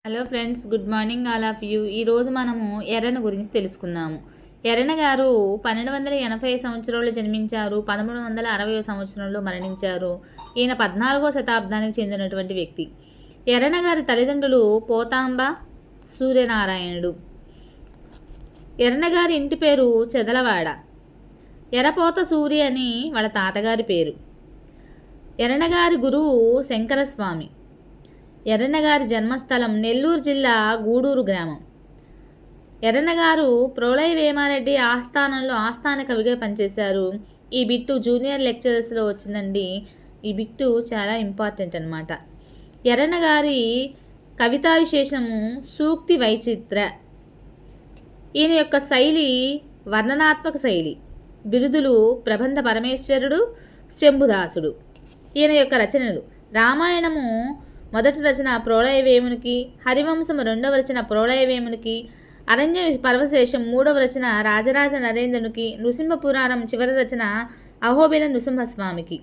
Hello friends, good morning all of you. ఈరోజు మనము ఎర్రన గురించి తెలుసుకుందాము. ఎర్రన గారు 1280 సంవత్సరంలో జన్మించారు, 1360 సంవత్సరంలో మరణించారు. ఈయన 14వ శతాబ్దానికి చెందినటువంటి వ్యక్తి. ఎర్రన గారి తల్లిదండ్రులు పోతాంబ, సూర్యనారాయణుడు. ఎర్రన గారి ఇంటి పేరు చెదలవాడ. ఎర్రపోత సూరి అని వాళ్ళ తాతగారి పేరు. ఎర్రన గారి గురువు శంకరస్వామి. ఎర్రన గారి జన్మస్థలం నెల్లూరు జిల్లా గూడూరు గ్రామం. ఎర్రన గారు ప్రోలయ వేమారెడ్డి ఆస్థానంలో ఆస్థాన కవిగా పనిచేశారు. ఈ బిట్టు జూనియర్ లెక్చరర్స్లో వచ్చిందండి. ఈ బిట్టు చాలా ఇంపార్టెంట్ అనమాట. ఎర్రన గారి కవితా విశేషము సూక్తి వైచిత్ర. ఈయన యొక్క శైలి వర్ణనాత్మక శైలి. బిరుదులు ప్రబంధ పరమేశ్వరుడు, శంభుదాసుడు. ఈయన యొక్క రచనలు రామాయణము మొదటి రచన ప్రోళయవేమునికి, హరివంశము రెండవ రచన ప్రోళయవేమునికి, అరణ్య పర్వశేషం మూడవ రచన రాజరాజ నరేంద్రునికి, నృసింహ పురాణం చివరి రచన అహోబిల నృసింహస్వామికి.